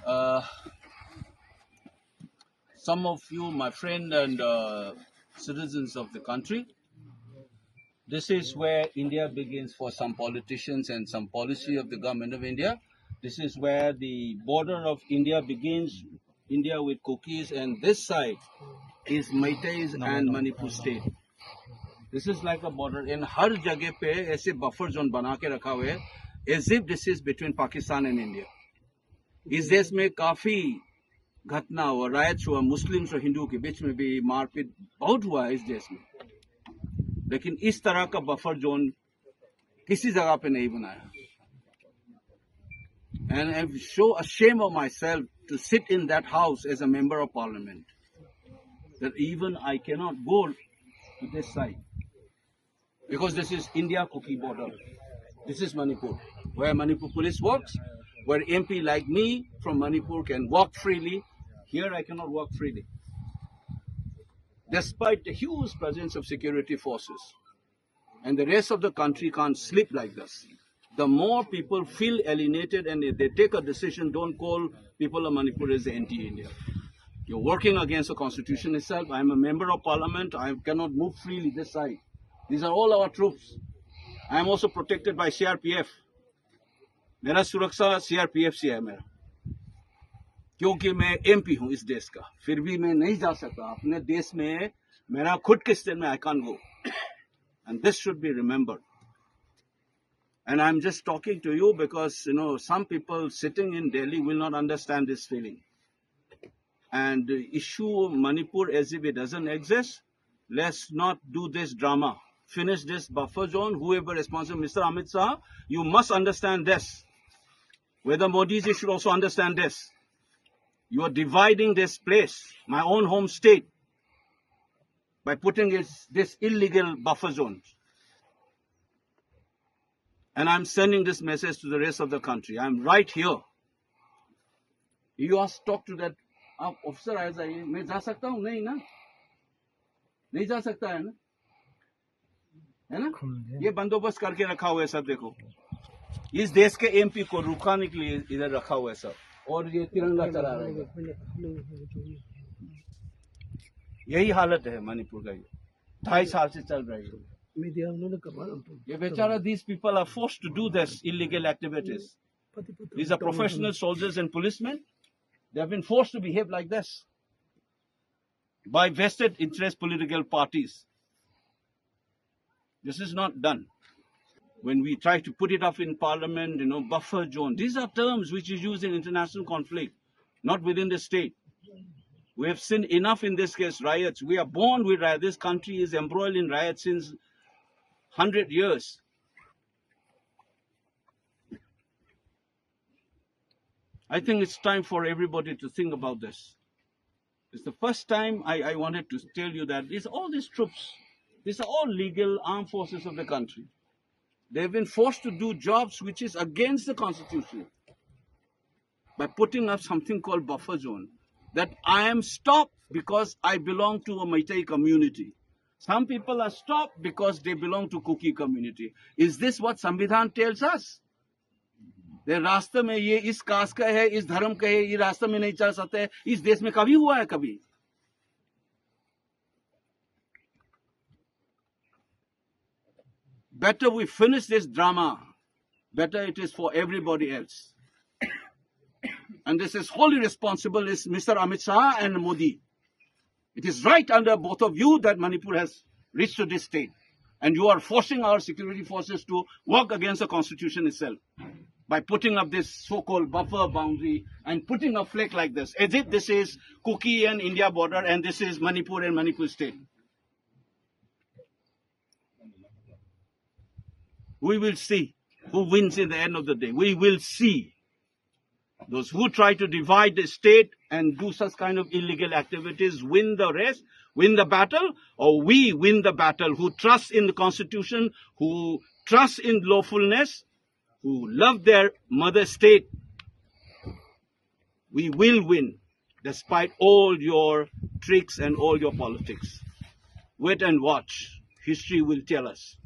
Uh, some of you, my friend and citizens of the country, this is where India begins for some politicians and some policy of the government of India. This is where the border of India begins, India with Kukis, and this side is Meiteis and Manipur state. This is like a border. In हर जगह पे ऐसे buffer zone बना के रखा हुआ है, as if this is between Pakistan and India. इस देश में काफी घटना हुआ, राइट्स हुआ, मुस्लिम्स और हिंदू के बीच में भी मारपीट बहुत हुआ है इस देश में, लेकिन इस तरह का बफर जोन किसी जगह पे नहीं बनाया. And I'm so ashamed of myself to sit in that house as a member of parliament that even I cannot go to this side because this is India-Kuki border. This is Manipur, where Manipur police works, where MP like me from Manipur can walk freely. Here I cannot walk freely, despite the huge presence of security forces. And the rest of the country can't sleep like this. The more people feel alienated and they take a decision, don't call people of Manipur as anti-India. You're working against the constitution itself. I'm a member of parliament. I cannot move freely this side. These are all our troops. I am also protected by CRPF. मेरा सुरक्षा CRPF से है मेरा, क्योंकि मैं MP हूँ इस देश का. फिर भी मैं नहीं जा सकता अपने देश में, मेरा खुद के स्टेट में I can't go. And this should be remembered. And I'm just talking to you because, you know, some people sitting in Delhi will not understand this feeling. And issue Manipur as if it doesn't exist. Let's not do this drama. Finish this buffer zone. Whoever responsible, Mr. Amit Shah, you must understand this. Whether Modi ji should also understand this. You are dividing this place, my own home state, by putting this illegal buffer zones. And I'm sending this message to the rest of the country. I'm right here. You ask, talk to that officer. I say, मैं जा सकता हूँ? नहीं ना, नहीं जा सकता है ना, है ना? ये बंदोबस्त करके रखा हुआ है सब. देखो, इस देश के MP को रुकाने के लिए इधर रखा हुआ है सब, और ये तिरंगा चला रहा है. यही हालत है मणिपुर का. 2.5 साल से चल रही है ये बेचारा. These people are forced to do this illegal activities. These are professional soldiers and policemen. They have been forced to behave like this by vested interest political parties. This is not done. When we try to put it up in parliament, you know, buffer zone, these are terms which is used in international conflict, not within the state. We have seen enough in this case, riots. We are born with riots. This country is embroiled in riots since 100 years. I think it's time for everybody to think about this. It's the first time I wanted to tell you that all these troops, these are all legal armed forces of the country. They've been forced to do jobs which is against the constitution by putting up something called buffer zone. That I am stopped because I belong to a Meitei community. Some people are stopped because they belong to Kuki community. Is this what Samvidhan tells us? The रास्ते में ये इस cast का है, इस धर्म का है, ये रास्ते में नहीं चल सकते हैं. इस देश में कभी हुआ है कभी? Better we finish this drama. Better it is for everybody else. And this is wholly responsible is Mr. Amit Shah and Modi. It is right under both of you that Manipur has reached to this state. And you are forcing our security forces to work against the constitution itself by putting up this so-called buffer boundary and putting a flag like this, as if this is Kuki and India border and this is Manipur and Manipur state. We will see who wins in the end of the day. We will see. Those who try to divide the state and do such kind of illegal activities win the race, win the battle, or we win the battle who trust in the constitution, who trust in lawfulness, who love their mother state. We will win despite all your tricks and all your politics. Wait and watch. History will tell us.